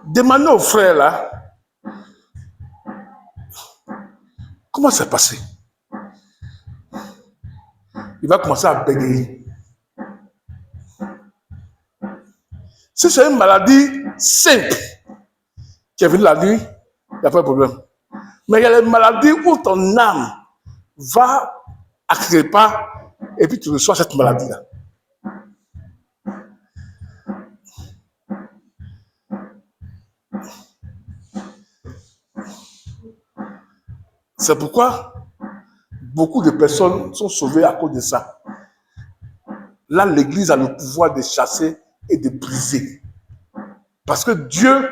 Demandez au frère là, comment c'est passé? Il va commencer à bégayer. Si c'est une maladie simple qui est venue la nuit, il n'y a pas de problème. Mais il y a les maladies où ton âme va à quelque part et puis tu reçois cette maladie-là. C'est pourquoi beaucoup de personnes sont sauvées à cause de ça. Là, l'Église a le pouvoir de chasser et de briser. Parce que Dieu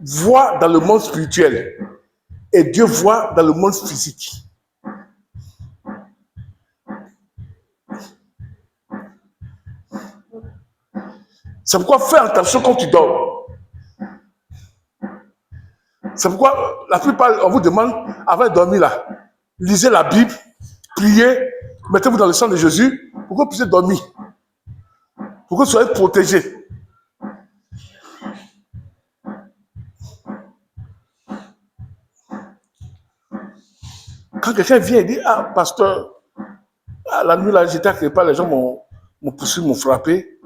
voit dans le monde spirituel et Dieu voit dans le monde physique. C'est pourquoi fais attention quand tu dors. C'est pourquoi la plupart, on vous demande, avant de dormir là, lisez la Bible, priez, mettez-vous dans le sang de Jésus pour que vous puissiez dormir. Pour que vous soyez protégés. Quand quelqu'un vient et dit, ah, pasteur, ah, la nuit là, j'étais à quelque part, les gens m'ont poussé, m'ont frappé,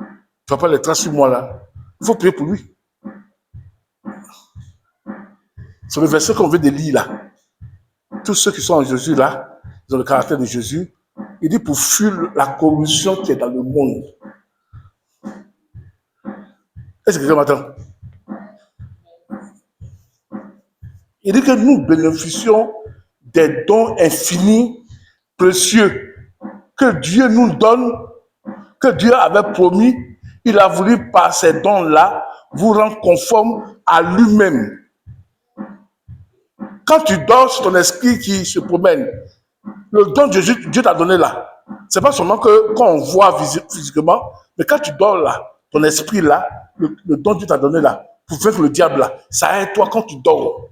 tu ne vas pas les tracer sur moi là. Il faut prier pour lui. C'est le verset qu'on veut de lire là. Tous ceux qui sont en Jésus là, ils ont le caractère de Jésus. Il dit pour fuir la corruption qui est dans le monde. Est-ce que quelqu'un m'entend? Il dit que nous bénéficions des dons infinis, précieux, que Dieu nous donne, que Dieu avait promis. Il a voulu par ces dons-là vous rendre conforme à lui-même. Quand tu dors, c'est ton esprit qui se promène. Le don de Dieu t'a donné là. Ce n'est pas seulement que quand on voit physiquement, mais quand tu dors là, ton esprit là, le don que Dieu t'a donné là, pour vaincre le diable là, ça aide toi quand tu dors.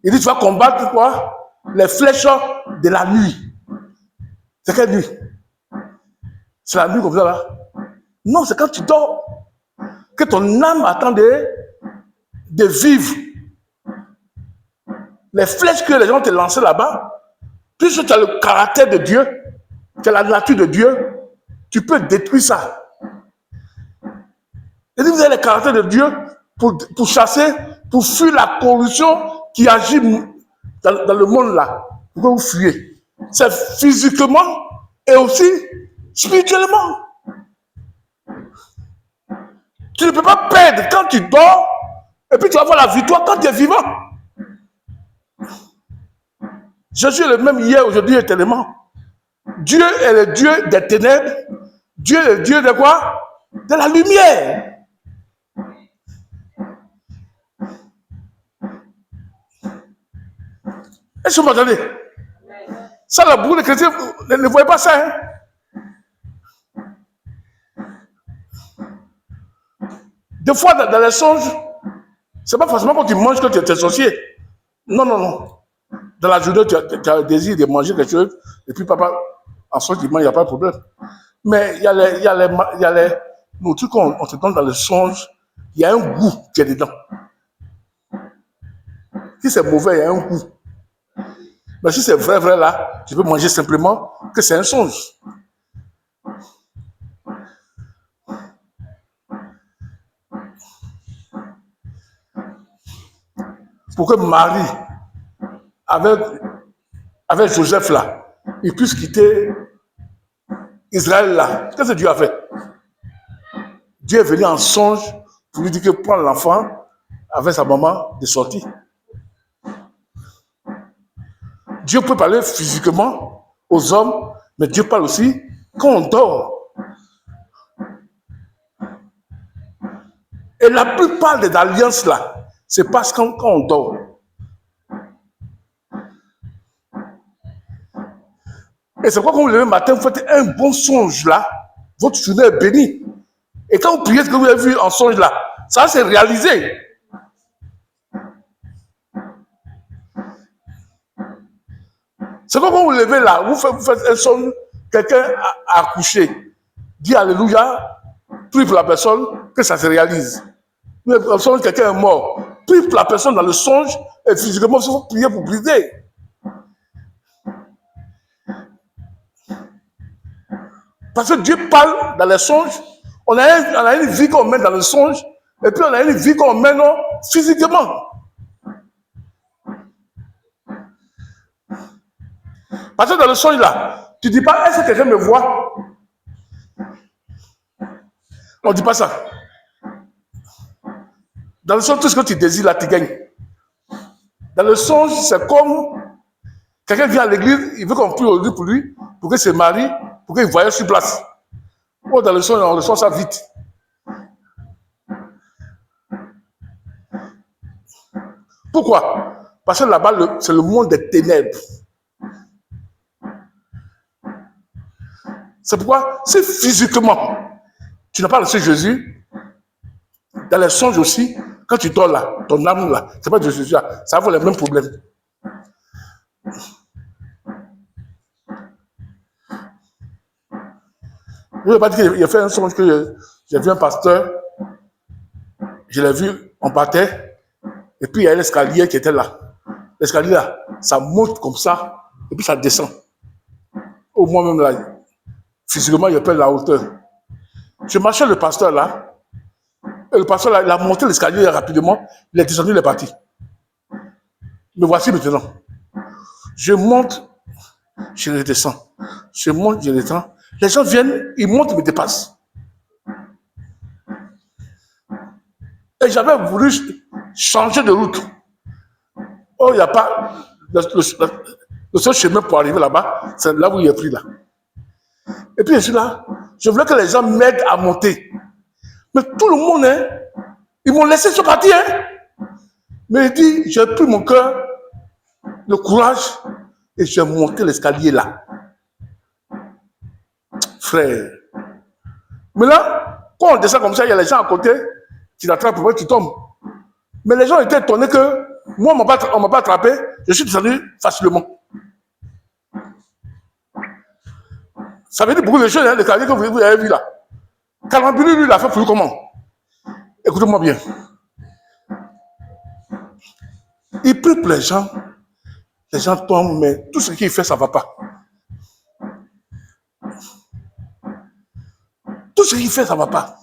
Il dit, tu vas combattre quoi? Les flèches de la nuit. C'est quelle nuit? C'est la nuit comme ça là? Non, c'est quand tu dors. Que ton âme attend de vivre. Les flèches que les gens te lançaient là-bas, puisque tu as le caractère de Dieu, tu as la nature de Dieu, tu peux détruire ça. Et si vous avez le caractère de Dieu pour chasser, pour fuir la corruption qui agit dans le monde là, pour que vous fuyez. C'est physiquement et aussi spirituellement. Tu ne peux pas perdre quand tu dors et puis tu vas voir la victoire quand tu es vivant. Jésus est le même hier, aujourd'hui et éternellement. Dieu est le Dieu des ténèbres. Dieu est le Dieu de quoi? De la lumière. Est-ce que vous m'entendez? Ça, la beaucoup de chrétiens ne voient pas ça. Hein? Des fois, dans les songes, c'est pas forcément quand tu manges que tu es sorcier. Non, non, non. Dans la journée, tu as le désir de manger quelque chose, et puis papa, en soi, tu manges, il n'y a pas de problème. Mais il y a les trucs qu'on te donne dans le songe, il y a un goût qui est dedans. Si c'est mauvais, il y a un goût. Mais si c'est vrai, vrai là, tu peux manger simplement que c'est un songe. pour que Marie, avec, avec Joseph là, il puisse quitter Israël là. Qu'est-ce que Dieu a fait? Dieu est venu en songe pour lui dire que prendre l'enfant avec sa maman de sortie. Dieu peut parler physiquement aux hommes, mais Dieu parle aussi quand on dort. Et la plupart des alliances là, c'est parce quand on dort. Et c'est pourquoi quand vous levez le matin, vous faites un bon songe là, votre journée est bénie. Et quand vous priez ce que vous avez vu en songe là, ça c'est réalisé. C'est comme quand vous levez là, vous faites un songe, quelqu'un a accouché, dit Alléluia, prie pour la personne, que ça se réalise. Le songe, quelqu'un est mort, prie pour la personne dans le songe, et physiquement, il faut prier pour briser. Parce que Dieu parle dans les songes, on a une vie qu'on met dans le songe, et puis on a une vie qu'on mène physiquement. Parce que dans le songe là, tu ne dis pas, est-ce que quelqu'un me voit? On ne dit pas ça. Dans le songe, tout ce que tu désires là, tu gagnes. Dans le songe, c'est comme quelqu'un vient à l'église, il veut qu'on prie au lit pour lui, pour que se marie, pour qu'il voyage sur place. Oh, dans le songe, on reçoit ça vite. Pourquoi? Parce que là-bas, c'est le monde des ténèbres. C'est pourquoi, si physiquement, tu n'as pas reçu Jésus, dans les songes aussi, quand tu dors là, ton âme là, c'est pas de Jésus là, ça va avoir les mêmes problèmes. Je ne vais pas dire qu'il a fait un songe que j'ai vu un pasteur, je l'ai vu, on partait, et puis il y a l'escalier qui était là. L'escalier là, ça monte comme ça, et puis ça descend. Au moins même là, physiquement, il y a pas la hauteur. Je marchais le pasteur là, et le pasteur là, il a monté l'escalier rapidement, il est descendu, il est parti. Me voici maintenant. Je monte, je redescends. Je monte, je redescends. Les gens viennent, ils montent, ils me dépassent. Et j'avais voulu changer de route. Oh, il n'y a pas. Le seul chemin pour arriver là-bas, c'est là où il est pris là. Et puis je suis là. Je voulais que les gens m'aident à monter. Mais tout le monde, hein, ils m'ont laissé se partir. Hein. Mais il dit, j'ai pris mon cœur, le courage, et j'ai monté l'escalier là. Frère. Mais là, quand on descend comme ça, il y a les gens à côté, qui l'attrapent, tu tombes. Mais les gens étaient étonnés que moi, on ne m'a pas attrapé, je suis descendu facilement. Ça veut dire beaucoup de choses, hein, l'escalier que vous avez vu là. Calambili, lui, il a fait pour lui comment? Écoutez-moi bien. Il prie pour les gens tombent, mais tout ce qu'il fait, ça ne va pas. Tout ce qu'il fait, ça ne va pas.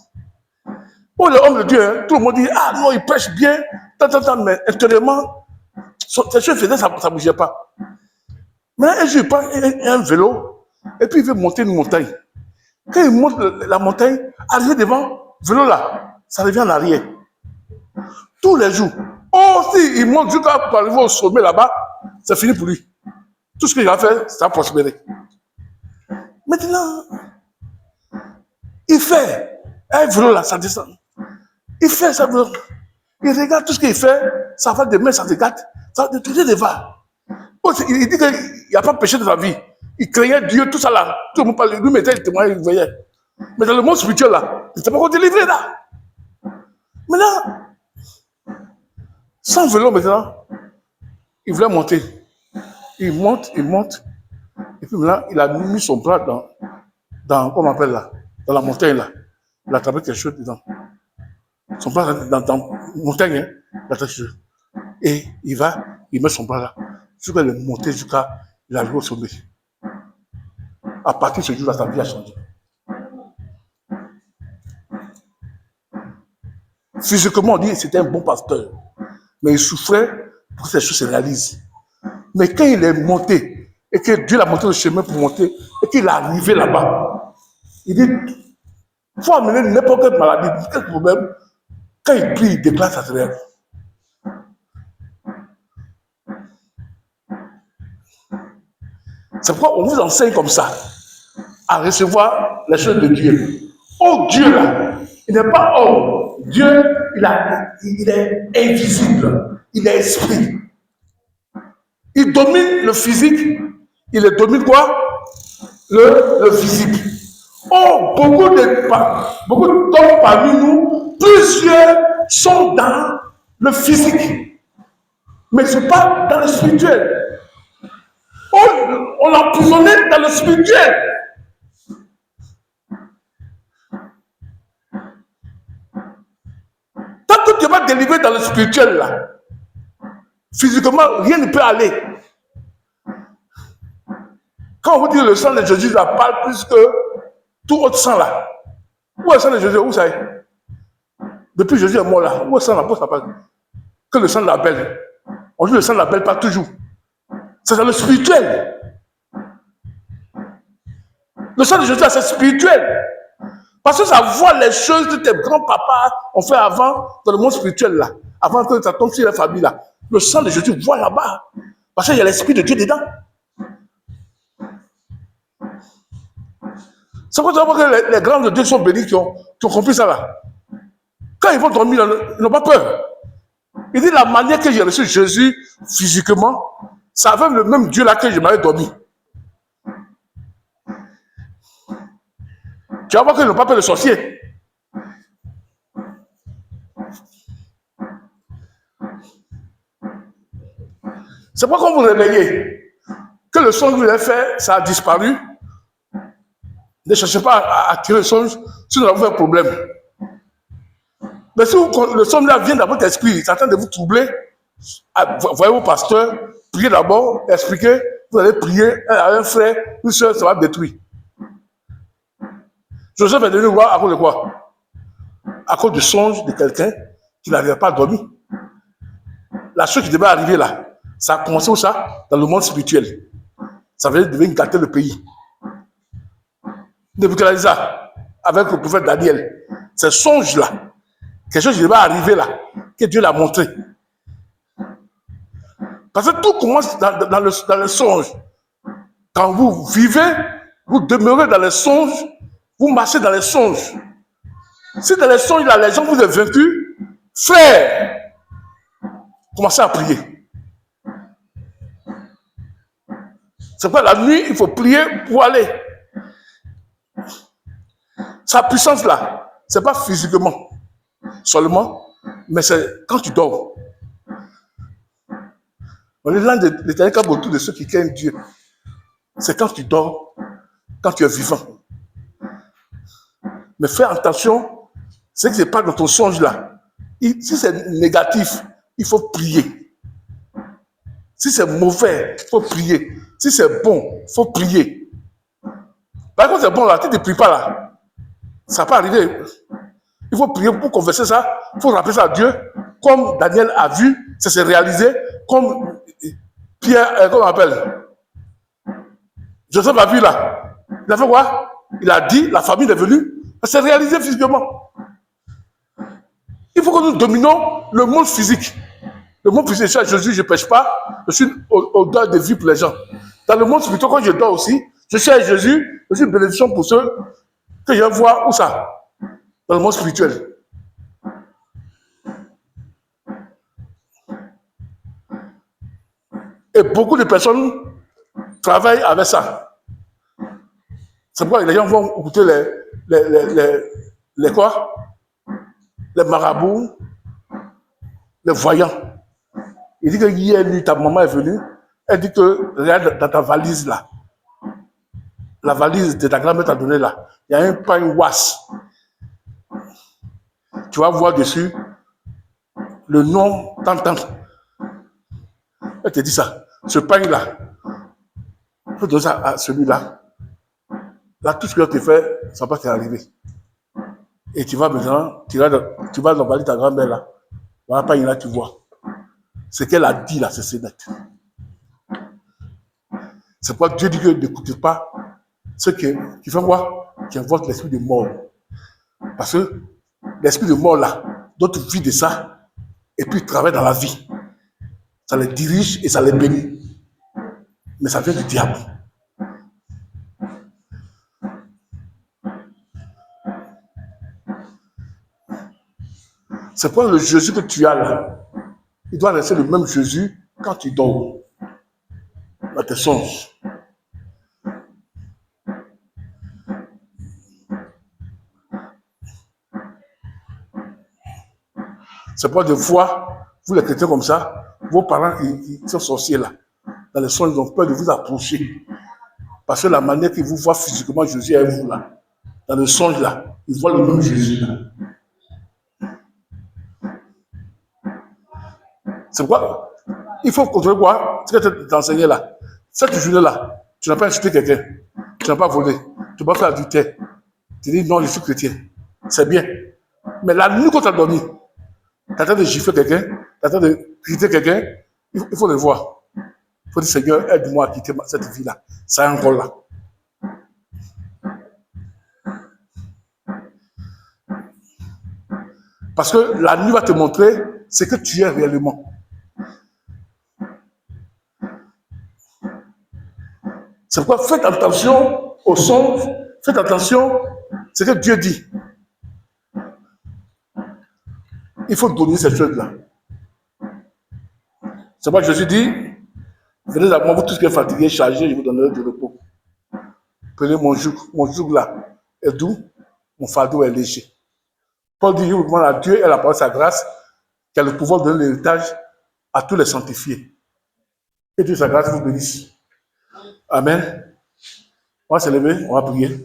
Oh, l'homme de Dieu, hein, tout le monde dit, ah non, il prêche bien, mais intérieurement, ses choses faisaient, ça ne bougeait pas. Mais un jour, il prend un vélo, et puis il veut monter une montagne. Quand il monte la montagne, arrivé devant, vélo là, ça revient en arrière. Tous les jours. Oh, si il monte jusqu'à arriver au sommet là-bas, c'est fini pour lui. Tout ce qu'il a fait, ça a prospéré. Maintenant, il fait un vélo là, ça descend. Il fait ça, il regarde tout ce qu'il fait, ça va demain, ça te gâte, ça va te tourner des va. Oh, il dit qu'il n'y a pas péché de sa vie. Il craignait Dieu, tout ça là. Tout le monde parlait, lui mettait le témoin, il voyait. Mais dans le monde spirituel là, il n'était pas encore délivré là. Mais là, sans vélo maintenant, il voulait monter. Il monte. Et puis maintenant, il a mis son bras dans comment on appelle là, dans la montagne là. Il a attrapé quelque chose dedans. Son bras dans la montagne, hein, il a attrapé quelque chose. Et il va, il met son bras là. Jusqu'à le monter, jusqu'à l'arriver au sommet. À partir de ce jour-là, sa vie a changé. Physiquement, on dit que c'était un bon pasteur. Mais il souffrait pour que ces choses se réalisent. Mais quand il est monté, et que Dieu l'a montré le chemin pour monter, et qu'il est arrivé là-bas, il dit, il faut amener n'importe quelle maladie, quel problème. Quand il prie, il déclare sa prière. C'est pourquoi on vous enseigne comme ça, à recevoir les choses de Dieu. Oh Dieu là, il n'est pas homme. Dieu, il est invisible. Il est esprit. Il domine le physique. Il domine quoi? Le physique. Oh, beaucoup d'hommes parmi nous, plusieurs sont dans le physique, mais ce n'est pas dans le spirituel. Oh, on l'a emprisonné dans le spirituel. Tant que tu vas délivrer dans le spirituel, là, physiquement, rien ne peut aller. Quand on vous dit le sang de Jésus, ça parle plus que tout autre sang là. Où est le sang de Jésus? Où ça est? Depuis Jésus est mort là, où est le sang là? Où ça parle? Que le sang de l'Abel. On dit le sang de l'Abel pas toujours. C'est dans le spirituel. Le sang de Jésus, c'est spirituel. Parce que ça voit les choses que tes grands-papas ont fait avant dans le monde spirituel là. Avant que ça tombe sur la famille là. Le sang de Jésus voit là-bas. Parce qu'il y a l'esprit de Dieu dedans. C'est pour ça que les grands de Dieu sont bénis qui ont compris ça là. Quand ils vont dormir, ils n'ont pas peur. Il dit la manière que j'ai reçu Jésus physiquement, ça avait le même Dieu là que je m'avais dormi. Tu vas voir qu'ils n'ont pas peur de sorcier. C'est pourquoi quand vous réveillez, que le songe que vous avez fait, ça a disparu. Ne cherchez pas à tirer le songe, sinon vous avez un problème. Mais si le songe là vient dans votre esprit, c'est en train de vous troubler, voyez vos pasteurs, priez d'abord, expliquez, vous allez prier à un frère, une soeur, ça va détruire. Joseph est devenu roi à cause de quoi? À cause du songe de quelqu'un qui n'arrivait pas à dormir. La chose qui devait arriver là, ça a commencé où ça? Dans le monde spirituel. Ça devait gâter le pays. Nebuchadnezzar, avec le prophète Daniel, ce songe-là, quelque chose qui devait arriver là, que Dieu l'a montré. Parce que tout commence dans le songe. Quand vous vivez, vous demeurez dans les songes, vous marchez dans les songes. Si dans les songes, là, les gens vous ont vaincu, frère, commencez à prier. C'est pourquoi la nuit, il faut prier pour aller. Sa puissance là, ce n'est pas physiquement seulement, mais c'est quand tu dors. On est là de l'éternel comme autour de ceux qui craignent Dieu. C'est quand tu dors, quand tu es vivant. Mais fais attention, c'est que ce n'est pas dans ton songe là. Si c'est négatif, il faut prier. Si c'est mauvais, il faut prier. Si c'est bon, il faut prier. Par contre, c'est bon là, tu ne pries pas là. Ça peut arriver. Il faut prier pour converser ça. Il faut rappeler ça à Dieu. Comme Daniel a vu, ça s'est réalisé. Comme Pierre, comment on appelle? Joseph a vu là. Il a fait quoi? Il a dit, la famille est venue. Ça s'est réalisé physiquement. Il faut que nous dominons le monde physique. Le monde physique, je suis à Jésus, je ne pêche pas. Je suis au-delà de vie pour les gens. Dans le monde spirituel, quand je dors aussi, je suis à Jésus, je suis une bénédiction pour ceux que je vois où ça? Dans le monde spirituel. Et beaucoup de personnes travaillent avec ça. C'est pourquoi les gens vont écouter les quoi? Les marabouts, les voyants. Il dit que hier nuit, ta maman est venue. Elle dit que regarde dans ta valise là. La valise de ta grand-mère t'a donné là. Il y a un pain was. Tu vas voir dessus le nom tant. Elle te dit ça. Ce pain-là, il faut donner ça à celui-là. Là, tout ce que tu fais, ça va t'arriver. Et tu vas maintenant, tu vas dans ta grand-mère là. Voilà, pain là, tu vois. Ce qu'elle a dit là, c'est net. C'est pourquoi Dieu dit que n'écoutez pas ceux qui font quoi? Qui invoquent l'esprit de mort. Parce que l'esprit de mort là, d'autres vivent de ça, et puis ils travaillent dans la vie. Ça les dirige et ça les bénit. Mais ça vient du diable. C'est pourquoi le Jésus que tu as là, il doit rester le même Jésus quand tu dors, dans tes songes. C'est pourquoi des fois, vous les chrétiens comme ça, vos parents, ils sont sorciers là. Dans les songes, ils ont peur de vous approcher. Parce que la manière qu'ils vous voient physiquement Jésus avec vous là, dans le songe là, ils voient le même Jésus là. C'est pourquoi il faut contrôler quoi? Ce que tu t'as enseigné là. Cette journée-là, tu n'as pas insulté quelqu'un, tu n'as pas volé, tu n'as pas fait adultère. Tu dis non, je suis chrétien. C'est bien. Mais la nuit quand tu as dormi, tu es en train de gifler quelqu'un, tu es en train de critiquer quelqu'un, il faut le voir. Il faut dire Seigneur, aide-moi à quitter cette vie-là. Ça est encore là. Parce que la nuit va te montrer ce que tu es réellement. C'est pourquoi faites attention aux songes, faites attention à ce que Dieu dit. Il faut donner cette chose-là. C'est pourquoi Jésus dit, venez à moi, vous tous qui êtes fatigués, chargés, je vous donnerai du repos. Prenez mon joug là est doux, mon fardeau est léger. Paul dit, je vous demande à Dieu et à la parole de sa grâce, qui a le pouvoir de donner l'héritage à tous les sanctifiés. Et Dieu sa grâce vous bénisse. Amen. On va se lever, on va prier.